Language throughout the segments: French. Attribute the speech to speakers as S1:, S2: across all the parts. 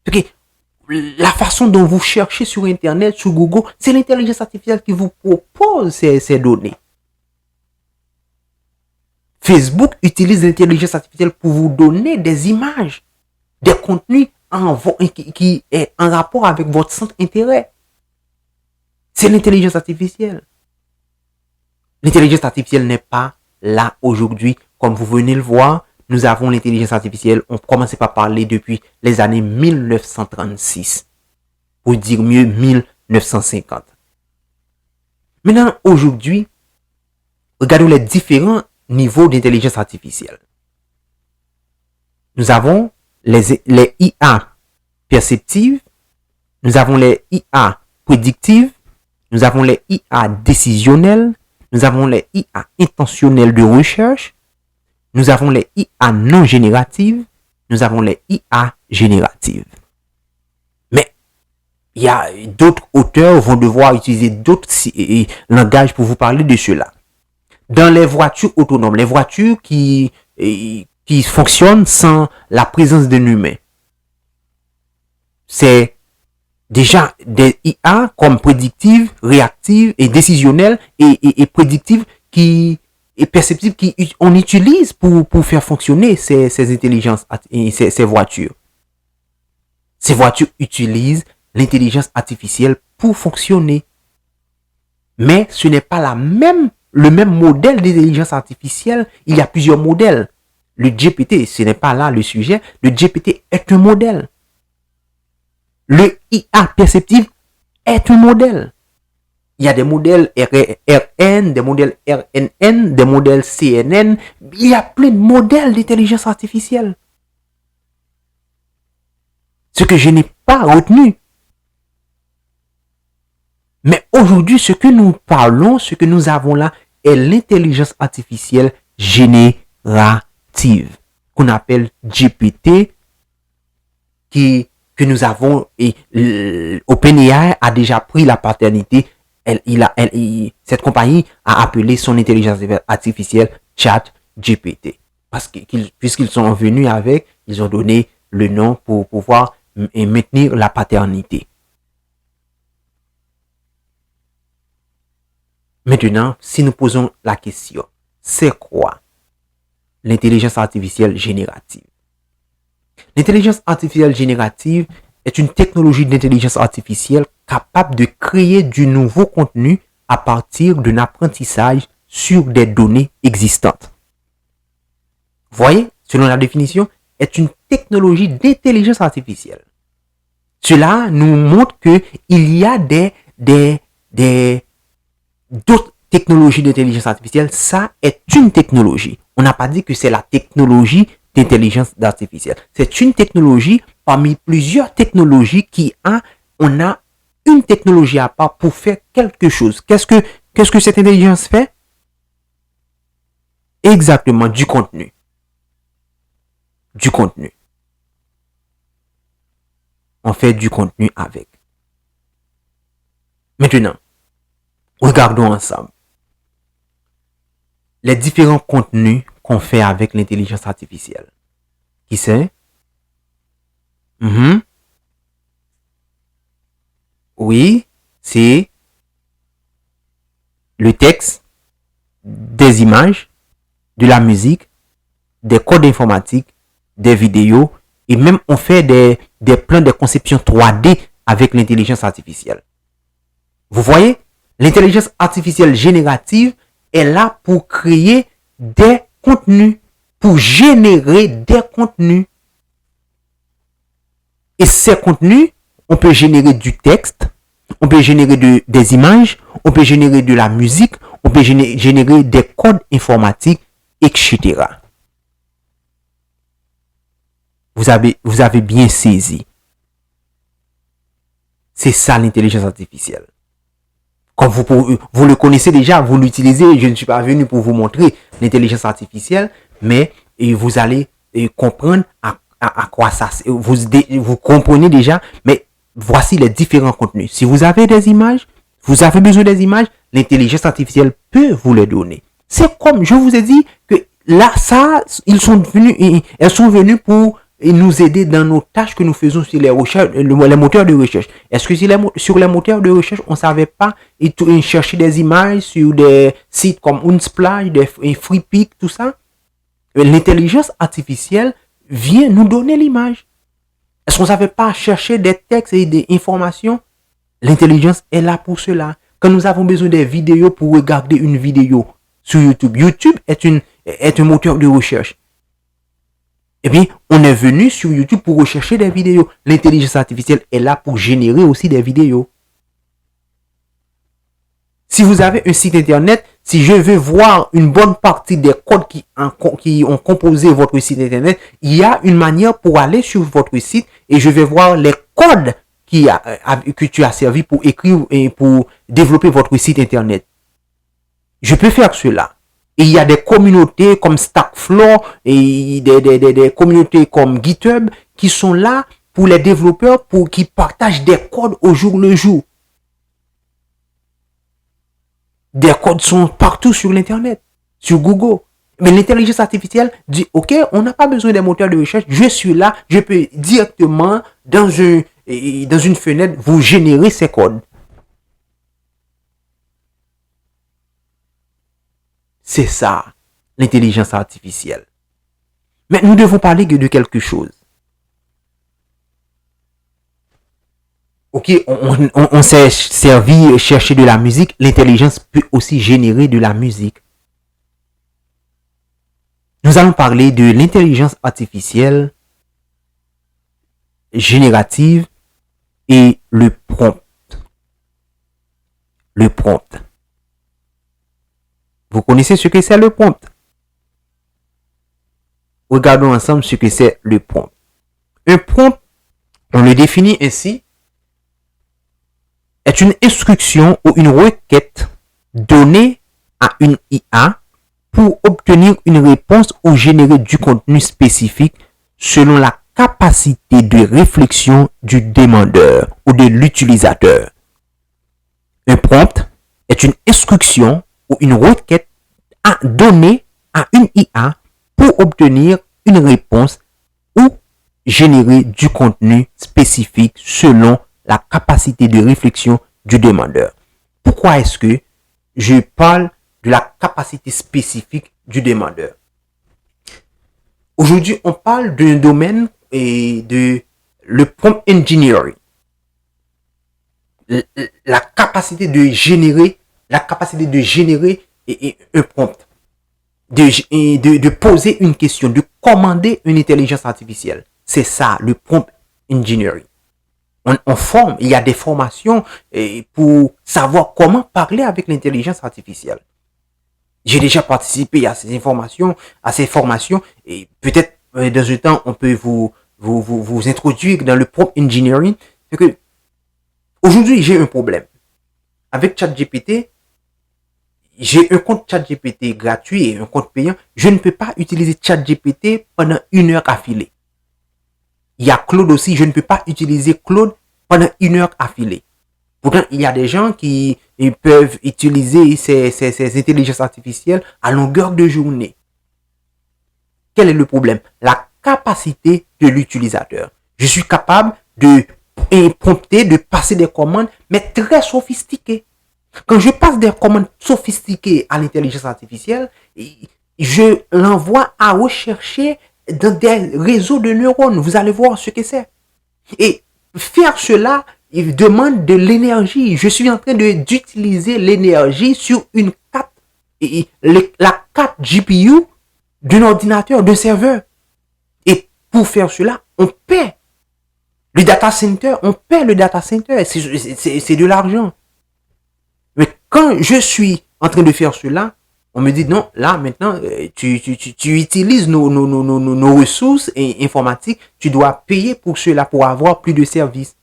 S1: Parce que la façon dont vous cherchez sur Internet, sur Google, c'est l'intelligence artificielle qui vous propose ces données. Facebook utilise l'intelligence artificielle pour vous donner des images, des contenus qui est en rapport avec votre centre d'intérêt. C'est l'intelligence artificielle. L'intelligence artificielle n'est pas là aujourd'hui. Comme vous venez le voir, nous avons l'intelligence artificielle. On commençait par parler depuis les années 1936. Pour dire mieux, 1950. Maintenant, aujourd'hui, regardons les différents niveaux d'intelligence artificielle. Nous avons les IA perceptives, nous avons les IA prédictives, nous avons les IA décisionnelles, nous avons les IA intentionnelles de recherche, nous avons les IA non génératives, nous avons les IA génératives. Mais il y a d'autres auteurs vont devoir utiliser d'autres langages pour vous parler de cela. Dans les voitures autonomes, les voitures qui fonctionnent sans la présence d'un humain, c'est déjà des IA comme prédictives, réactives et décisionnelles et prédictives et perceptives qu'on utilise pour faire fonctionner ces intelligences et ces voitures. Ces voitures utilisent l'intelligence artificielle pour fonctionner. Mais ce n'est pas le même modèle d'intelligence artificielle. Il y a plusieurs modèles. Le GPT, ce n'est pas là le sujet. Le GPT est un modèle. Le IA perceptive est un modèle. Il y a des modèles RN, des modèles RNN, des modèles CNN. Il y a plein de modèles d'intelligence artificielle. Ce que je n'ai pas retenu. Mais aujourd'hui, ce que nous parlons, ce que nous avons là, est l'intelligence artificielle générative, qu'on appelle GPT, que nous avons, et OpenAI a déjà pris la paternité. Cette compagnie a appelé son intelligence artificielle ChatGPT. Puisqu'ils sont venus avec, ils ont donné le nom pour pouvoir maintenir la paternité. Maintenant, si nous posons la question, c'est quoi l'intelligence artificielle générative? L'intelligence artificielle générative est une technologie d'intelligence artificielle capable de créer du nouveau contenu à partir d'un apprentissage sur des données existantes. Vous voyez, selon la définition, est une technologie d'intelligence artificielle. Cela nous montre qu'il y a d'autres technologies d'intelligence artificielle. Ça est une technologie. On n'a pas dit que c'est la technologie d'intelligence artificielle. C'est une technologie parmi plusieurs technologies on a une technologie à part pour faire quelque chose. Qu'est-ce que cette intelligence fait? Exactement, du contenu. Du contenu. On fait du contenu avec. Maintenant, regardons ensemble les différents contenus qu'on fait avec l'intelligence artificielle. Qui c'est? Oui, c'est le texte, des images, de la musique, des codes informatiques, des vidéos, et même on fait des plans de conception 3D avec l'intelligence artificielle. Vous voyez, l'intelligence artificielle générative est là pour créer des contenus, pour générer des contenus. Et ces contenus, on peut générer du texte, on peut générer des images, on peut générer de la musique, on peut générer des codes informatiques, etc. Vous avez bien saisi. C'est ça l'intelligence artificielle. Comme vous le connaissez déjà, vous l'utilisez, je ne suis pas venu pour vous montrer l'intelligence artificielle, mais vous allez comprendre à quoi ça sert. Vous comprenez déjà, mais voici les différents contenus. Si vous avez des images, vous avez besoin des images, l'intelligence artificielle peut vous les donner. C'est comme je vous ai dit que là, elles sont venues pour nous aider dans nos tâches que nous faisons sur les recherches, les moteurs de recherche. Est-ce que sur les moteurs de recherche, on ne savait pas et chercher des images sur des sites comme Unsplash, des FreePic, tout ça? L'intelligence artificielle vient nous donner l'image. Est-ce qu'on ne savait pas chercher des textes et des informations? L'intelligence est là pour cela. Quand nous avons besoin des vidéos pour regarder une vidéo sur YouTube, YouTube est un moteur de recherche. Eh bien, on est venu sur YouTube pour rechercher des vidéos. L'intelligence artificielle est là pour générer aussi des vidéos. Si vous avez un site internet, si je veux voir une bonne partie des codes qui ont composé votre site internet, il y a une manière pour aller sur votre site et je vais voir les codes que tu as servi pour écrire et pour développer votre site internet. Je peux faire cela. Et il y a des communautés comme Stackflow et des communautés comme GitHub qui sont là pour les développeurs qui partagent des codes au jour le jour. Des codes sont partout sur l'Internet, sur Google. Mais l'intelligence artificielle dit, OK, on n'a pas besoin des moteurs de recherche. Je suis là, je peux directement, dans une fenêtre, vous générer ces codes. C'est ça, l'intelligence artificielle. Mais nous devons parler de quelque chose. Ok, on s'est servi chercher de la musique. L'intelligence peut aussi générer de la musique. Nous allons parler de l'intelligence artificielle générative et le prompt. Le prompt. Vous connaissez ce que c'est le prompt? Regardons ensemble ce que c'est le prompt. Un prompt, on le définit ainsi, est une instruction ou une requête donnée à une IA pour obtenir une réponse ou générer du contenu spécifique selon la capacité de réflexion du demandeur ou de l'utilisateur. Un prompt est une instruction ou une requête donnée à une IA pour obtenir une réponse ou générer du contenu spécifique selon la capacité de réflexion du demandeur. Pourquoi est-ce que je parle de la capacité spécifique du demandeur? Aujourd'hui, on parle d'un domaine et de le prompt engineering. La capacité de générer un prompt, de poser une question, de commander une intelligence artificielle. C'est ça, le prompt engineering. On forme, il y a des formations pour savoir comment parler avec l'intelligence artificielle. J'ai déjà participé à ces formations et peut-être dans un temps, on peut vous introduire dans le prompt engineering. C'est que aujourd'hui, j'ai un problème. Avec ChatGPT, j'ai un compte ChatGPT gratuit et un compte payant. Je ne peux pas utiliser ChatGPT pendant 1 heure affilée. Il y a Claude aussi, je ne peux pas utiliser Claude pendant 1 heure affilée. Pourtant, il y a des gens qui peuvent utiliser ces intelligences artificielles à longueur de journée. Quel est le problème? La capacité de l'utilisateur. Je suis capable de prompter, de passer des commandes, mais très sophistiquées. Quand je passe des commandes sophistiquées à l'intelligence artificielle, je l'envoie à rechercher dans des réseaux de neurones. Vous allez voir ce que c'est. Et faire cela, il demande de l'énergie. Je suis en train d'utiliser l'énergie sur une carte, la carte GPU d'un ordinateur, d'un serveur. Et pour faire cela, on paie le data center. On paie le data center. C'est de l'argent. Mais quand je suis en train de faire cela, on me dit non, là maintenant, tu utilises nos ressources informatiques, tu dois payer pour cela, pour avoir plus de services.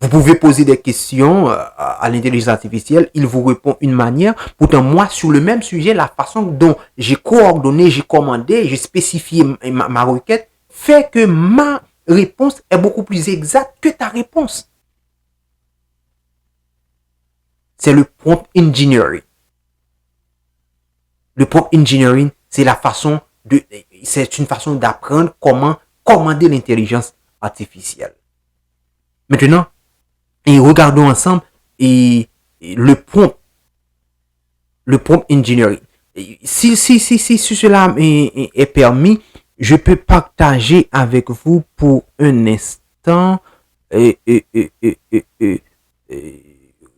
S1: Vous pouvez poser des questions à l'intelligence artificielle, il vous répond une manière. Pourtant, moi, sur le même sujet, la façon dont j'ai coordonné, j'ai commandé, j'ai spécifié ma requête, fait que ma réponse est beaucoup plus exacte que ta réponse. C'est le prompt engineering. Le prompt engineering, c'est la façon c'est une façon d'apprendre comment commander l'intelligence artificielle. Maintenant, et regardons ensemble le prompt engineering. Si cela est permis, je peux partager avec vous pour un instant.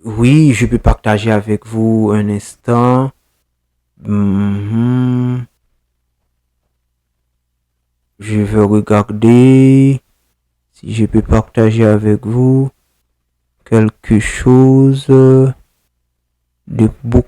S1: Oui, je peux partager avec vous un instant. Je vais regarder si je peux partager avec vous quelque chose de beaucoup.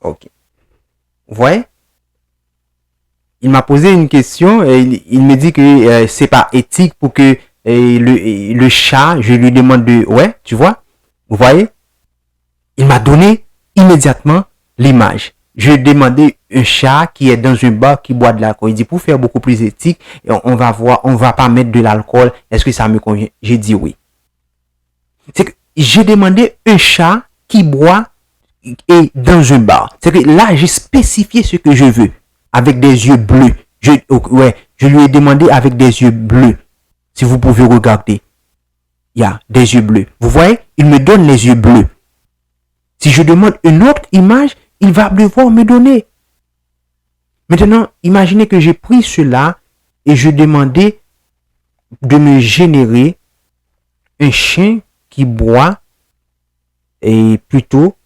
S1: Ok. Vous voyez? Il m'a posé une question et il me dit que c'est pas éthique pour que le chat, je lui demande de... Ouais, tu vois? Vous voyez? Il m'a donné immédiatement l'image. Je lui ai demandé un chat qui est dans un bar qui boit de l'alcool. Il dit pour faire beaucoup plus éthique, on va voir, on va pas mettre de l'alcool. Est-ce que ça me convient? J'ai dit oui. C'est que j'ai demandé un chat qui boit et dans un bar. C'est que là, j'ai spécifié ce que je veux avec des yeux bleus. Je lui ai demandé avec des yeux bleus. Si vous pouvez regarder. Il y a des yeux bleus. Vous voyez? Il me donne les yeux bleus. Si je demande une autre image, il va devoir me donner. Maintenant, imaginez que j'ai pris cela et je demandais de me générer un chien qui boit et plutôt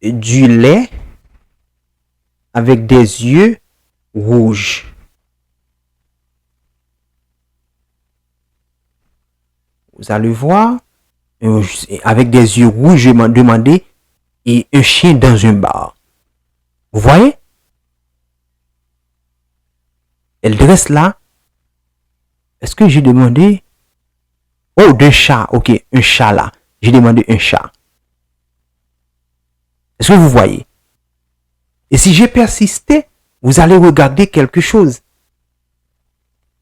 S1: du lait avec des yeux rouges. Vous allez voir, avec des yeux rouges, je m'en demandais et un chien dans un bar. Vous voyez? Elle dresse là. Est-ce que j'ai demandé? Oh, d'un chat. Ok, un chat là. J'ai demandé un chat. Est-ce que vous voyez? Et si j'ai persisté, vous allez regarder quelque chose.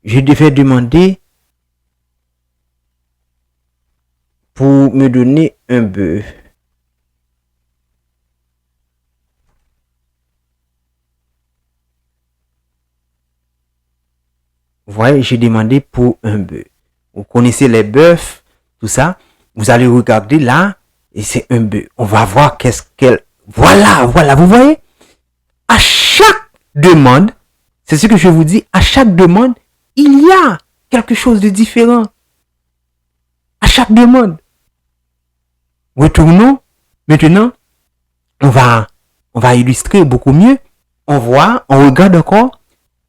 S1: Je devais demander pour me donner un bœuf. Vous voyez, j'ai demandé pour un bœuf. Vous connaissez les bœufs, tout ça. Vous allez regarder là, et c'est un bœuf. On va voir qu'est-ce qu'elle... Voilà, vous voyez? À chaque demande, c'est ce que je vous dis, à chaque demande, il y a quelque chose de différent. À chaque demande. Retournons. Maintenant, on va illustrer beaucoup mieux. On regarde encore.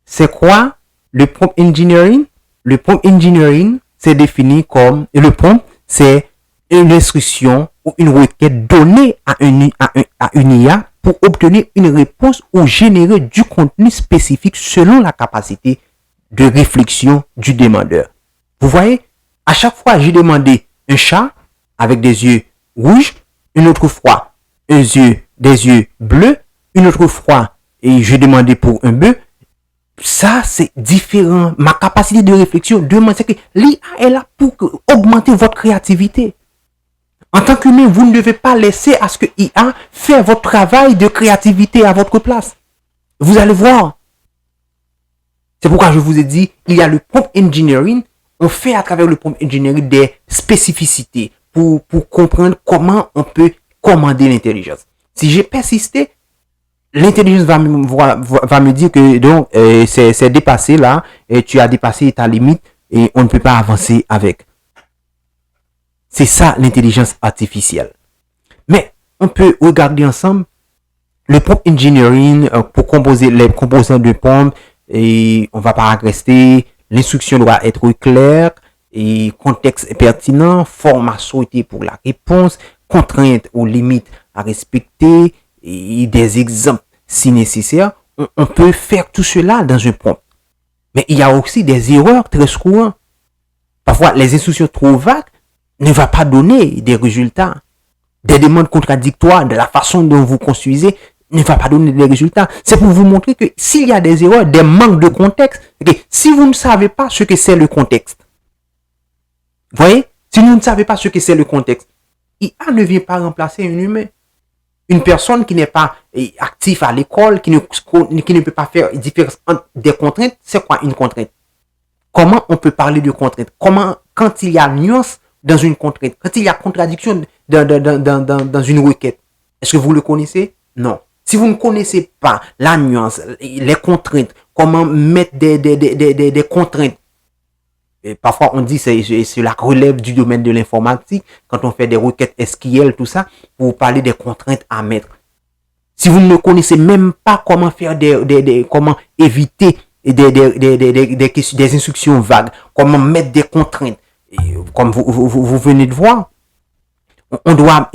S1: C'est quoi le prompt engineering? Le prompt engineering, c'est défini comme, et le prompt, c'est une instruction ou une requête donnée à une IA pour obtenir une réponse ou générer du contenu spécifique selon la capacité de réflexion du demandeur. Vous voyez, à chaque fois, j'ai demandé un chat avec des yeux rouges, une autre fois, des yeux bleus, une autre fois, et j'ai demandé pour un bœuf. Ça, c'est différent. Ma capacité de réflexion demande, c'est que l'IA est là pour augmenter votre créativité. En tant qu'humain, vous ne devez pas laisser à ce que l'IA fait votre travail de créativité à votre place. Vous allez voir. C'est pourquoi je vous ai dit, il y a le prompt engineering. On fait à travers le prompt engineering des spécificités pour comprendre comment on peut commander l'intelligence. Si j'ai persisté, l'intelligence va me dire que donc c'est dépassé là, et tu as dépassé ta limite et on ne peut pas avancer avec. C'est ça l'intelligence artificielle. Mais on peut regarder ensemble le prompt engineering pour composer les composants de prompt et on va pas rester. L'instruction doit être claire et contexte pertinent, format souhaité pour la réponse, contraintes ou limites à respecter et des exemples si nécessaire. On peut faire tout cela dans un prompt. Mais il y a aussi des erreurs très courantes. Parfois, les instructions trop vagues ne va pas donner des résultats. Des demandes contradictoires, de la façon dont vous construisez, ne va pas donner des résultats. C'est pour vous montrer que s'il y a des erreurs, des manques de contexte, okay, si vous ne savez pas ce que c'est le contexte, vous voyez, si vous ne savez pas ce que c'est le contexte, IA ne vient pas remplacer un humain. Une personne qui n'est pas active à l'école, qui ne peut pas faire différence entre des contraintes, c'est quoi une contrainte? Comment on peut parler de contrainte? Comment, quand il y a nuance dans une contrainte, quand il y a contradiction dans une requête, est-ce que vous le connaissez? Non. Si vous ne connaissez pas la nuance, les contraintes, comment mettre des contraintes, et parfois on dit que cela relève du domaine de l'informatique, quand on fait des requêtes SQL, tout ça, pour parler des contraintes à mettre. Si vous ne connaissez même pas comment faire comment éviter des instructions vagues, comment mettre des contraintes, comme vous venez de voir, on doit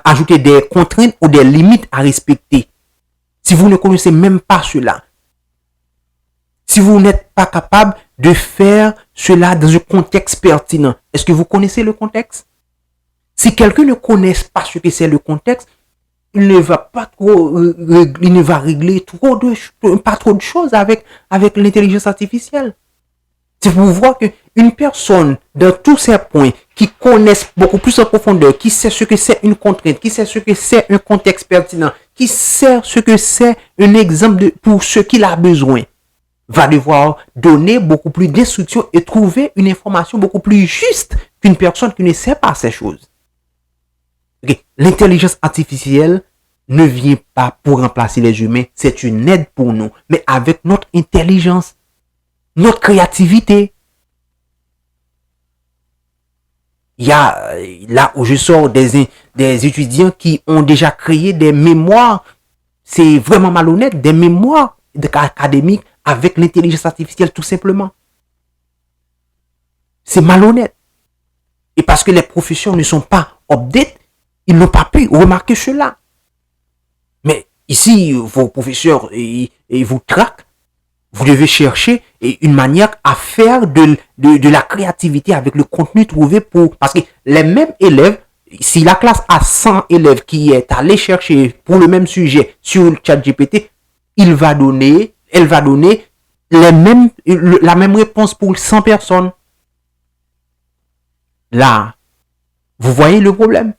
S1: ajouter des contraintes ou des limites à respecter. Si vous ne connaissez même pas cela, si vous n'êtes pas capable de faire cela dans un contexte pertinent, est-ce que vous connaissez le contexte? Si quelqu'un ne connaît pas ce que c'est le contexte, il ne va régler pas trop de choses avec l'intelligence artificielle. C'est pour voir qu'une personne, dans tous ces points, qui connaissent beaucoup plus en profondeur, qui sait ce que c'est une contrainte, qui sait ce que c'est un contexte pertinent, qui sait ce que c'est un exemple pour ce qu'il a besoin, va devoir donner beaucoup plus d'instructions et trouver une information beaucoup plus juste qu'une personne qui ne sait pas ces choses. Okay. L'intelligence artificielle ne vient pas pour remplacer les humains, c'est une aide pour nous, mais avec notre intelligence, notre créativité. Il y a là où je sors des étudiants qui ont déjà créé des mémoires, c'est vraiment malhonnête, des mémoires académiques avec l'intelligence artificielle tout simplement. C'est malhonnête. Et parce que les professions ne sont pas update, ils n'ont pas pu remarquer cela. Mais ici, vos professeurs vous traquent. Vous devez chercher une manière à faire de la créativité avec le contenu trouvé parce que les mêmes élèves, si la classe a 100 élèves qui est allé chercher pour le même sujet sur le ChatGPT, elle va donner la même réponse pour 100 personnes. Là, vous voyez le problème?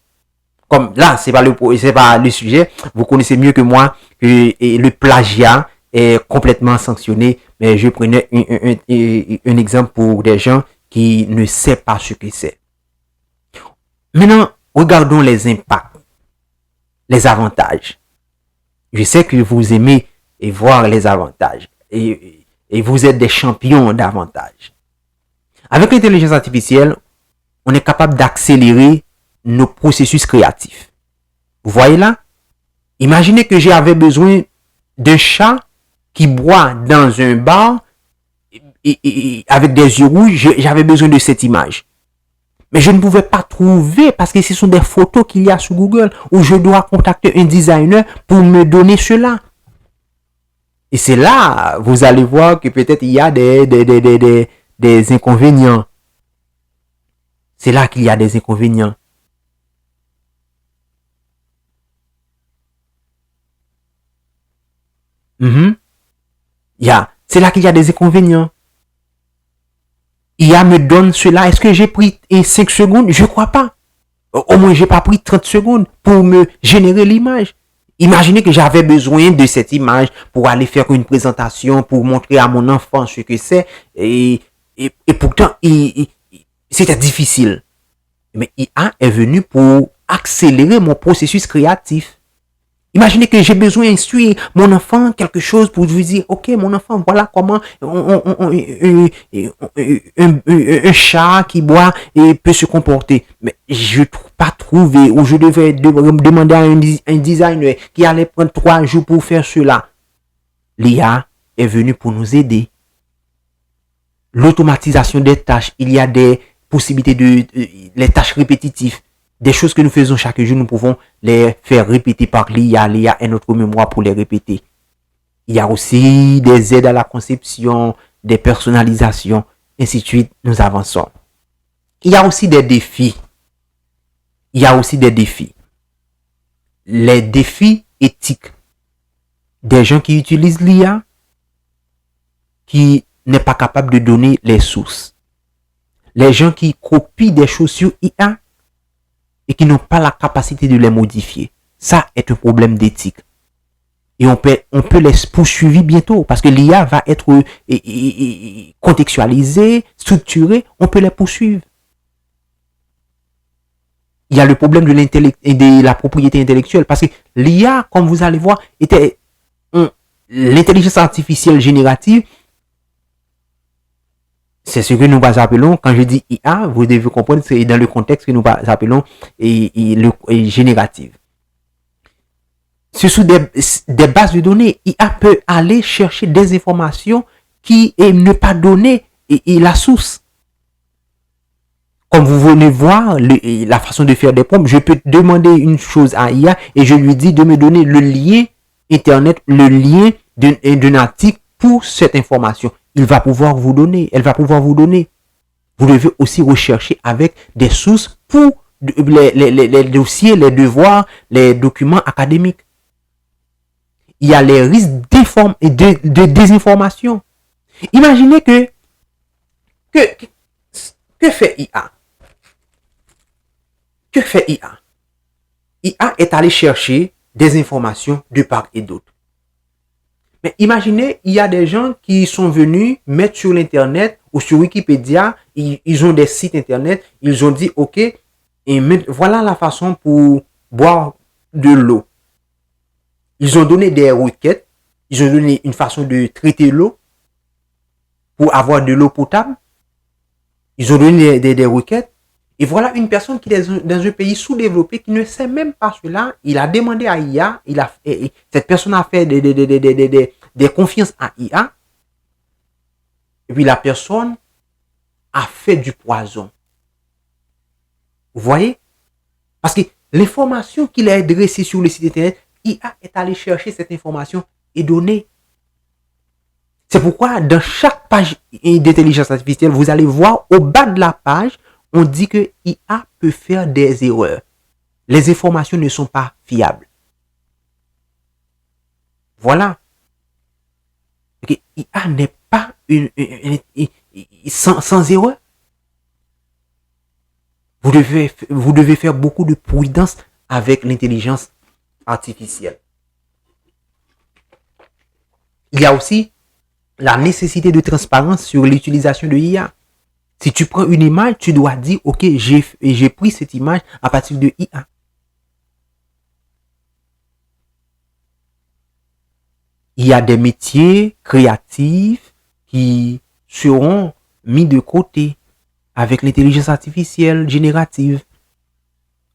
S1: Comme là, c'est pas le sujet. Vous connaissez mieux que moi que le plagiat est complètement sanctionné. Mais je prenais un exemple pour des gens qui ne savent pas ce que c'est. Maintenant, regardons les impacts, les avantages. Je sais que vous aimez voir les avantages et vous êtes des champions d'avantages. Avec l'intelligence artificielle, on est capable d'accélérer nos processus créatifs. Vous voyez là? Imaginez que j'avais besoin d'un chat qui boit dans un bar et avec des yeux rouges, j'avais besoin de cette image. Mais je ne pouvais pas trouver parce que ce sont des photos qu'il y a sur Google où je dois contacter un designer pour me donner cela. Et c'est là, vous allez voir que peut-être il y a des inconvénients. C'est là qu'il y a des inconvénients. C'est là qu'il y a des inconvénients. IA me donne cela. Est-ce que j'ai pris 5 secondes? Je crois pas. Au moins, j'ai pas pris 30 secondes pour me générer l'image. Imaginez que j'avais besoin de cette image pour aller faire une présentation, pour montrer à mon enfant ce que c'est. Et pourtant, c'était difficile. Mais IA est venu pour accélérer mon processus créatif. Imaginez que j'ai besoin d'instruire mon enfant quelque chose pour lui dire, ok, mon enfant, voilà comment un chat qui boit et peut se comporter. Mais je ne trouve pas trouvé, ou je devais demander à un designer qui allait prendre 3 jours pour faire cela. L'IA est venue pour nous aider. L'automatisation des tâches, il y a des possibilités les tâches répétitives. Des choses que nous faisons chaque jour, nous pouvons les faire répéter par l'IA. L'IA est notre mémoire pour les répéter. Il y a aussi des aides à la conception, des personnalisations, ainsi de suite. Nous avançons. Il y a aussi des défis. Il y a aussi des défis. Les défis éthiques. Des gens qui utilisent l'IA, qui n'est pas capable de donner les sources. Les gens qui copient des choses sur IA et qui n'ont pas la capacité de les modifier. Ça est un problème d'éthique. Et on peut les poursuivre bientôt parce que l'IA va être contextualisée, structurée, on peut les poursuivre. Il y a le problème de la propriété intellectuelle parce que l'IA, comme vous allez voir, était l'intelligence artificielle générative. C'est ce que nous appelons, quand je dis IA, vous devez comprendre, c'est dans le contexte que nous appelons générative. Ce sont des bases de données. IA peut aller chercher des informations et ne pas donner la source. Comme vous venez voir la façon de faire des prompts, je peux demander une chose à IA et je lui dis de me donner le lien Internet, le lien d'un article pour cette information. Elle va pouvoir vous donner. Vous devez aussi rechercher avec des sources pour les dossiers, les devoirs, les documents académiques. Il y a les risques de désinformation. Imaginez que fait IA? Que fait IA? IA est allé chercher des informations de part et d'autre. Mais imaginez, il y a des gens qui sont venus mettre sur l'internet ou sur Wikipédia, ils ont des sites internet, ils ont dit ok, et voilà la façon pour boire de l'eau. Ils ont donné des requêtes, ils ont donné une façon de traiter l'eau pour avoir de l'eau potable. Ils ont donné des requêtes. Et voilà une personne qui est dans un pays sous-développé qui ne sait même pas cela. Il a demandé à IA, cette personne a fait des confiances à IA. Et puis la personne a fait du poison. Vous voyez? Parce que l'information qu'il a dressée sur le site internet, IA est allé chercher cette information et donner. C'est pourquoi dans chaque page d'intelligence artificielle, vous allez voir au bas de la page, on dit que IA peut faire des erreurs. Les informations ne sont pas fiables. Voilà. IA n'est pas sans erreur. Vous devez faire beaucoup de prudence avec l'intelligence artificielle. Il y a aussi la nécessité de transparence sur l'utilisation de l'IA. Si tu prends une image, tu dois dire, ok, j'ai pris cette image à partir de IA. Il y a des métiers créatifs qui seront mis de côté avec l'intelligence artificielle générative.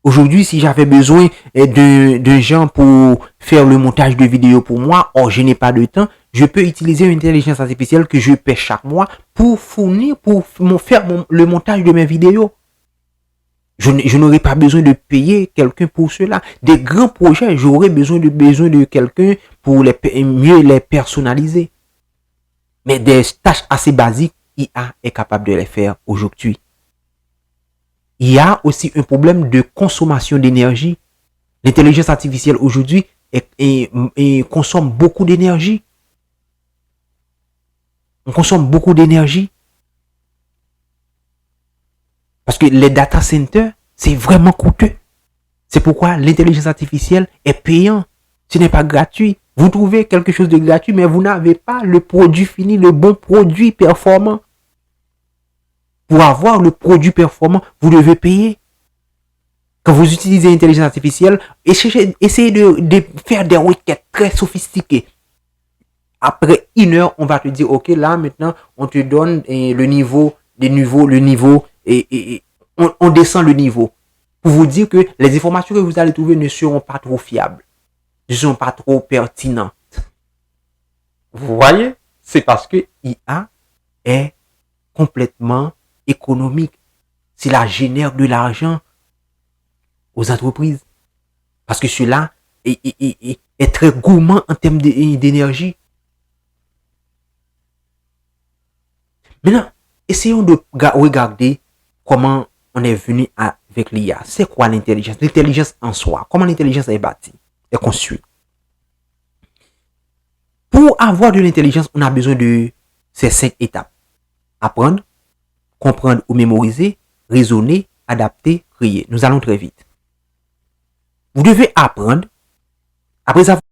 S1: Aujourd'hui, si j'avais besoin de gens pour faire le montage de vidéos pour moi, or je n'ai pas de temps, je peux utiliser une intelligence artificielle que je paie chaque mois pour faire le montage de mes vidéos. Je n'aurai pas besoin de payer quelqu'un pour cela. Des grands projets, j'aurais besoin de quelqu'un pour mieux les personnaliser. Mais des tâches assez basiques, IA est capable de les faire aujourd'hui. Il y a aussi un problème de consommation d'énergie. L'intelligence artificielle aujourd'hui consomme beaucoup d'énergie. On consomme beaucoup d'énergie. Parce que les data centers, c'est vraiment coûteux. C'est pourquoi l'intelligence artificielle est payante. Ce n'est pas gratuit. Vous trouvez quelque chose de gratuit, mais vous n'avez pas le produit fini, le bon produit performant. Pour avoir le produit performant, vous devez payer. Quand vous utilisez l'intelligence artificielle, essayez de faire des requêtes très sophistiquées. Après 1 heure, on va te dire, ok, là, maintenant, on te donne le niveau, et on descend le niveau. Pour vous dire que les informations que vous allez trouver ne seront pas trop fiables. Ne seront pas trop pertinentes. Vous voyez? C'est parce que IA est complètement économique. Cela génère de l'argent aux entreprises. Parce que cela est très gourmand en termes d'énergie. Maintenant, essayons de regarder comment on est venu avec l'IA. C'est quoi l'intelligence? L'intelligence en soi. Comment l'intelligence est bâtie, est construite? Pour avoir de l'intelligence, on a besoin de ces 5 étapes. Apprendre, comprendre ou mémoriser, raisonner, adapter, créer. Nous allons très vite. Vous devez apprendre. Après avoir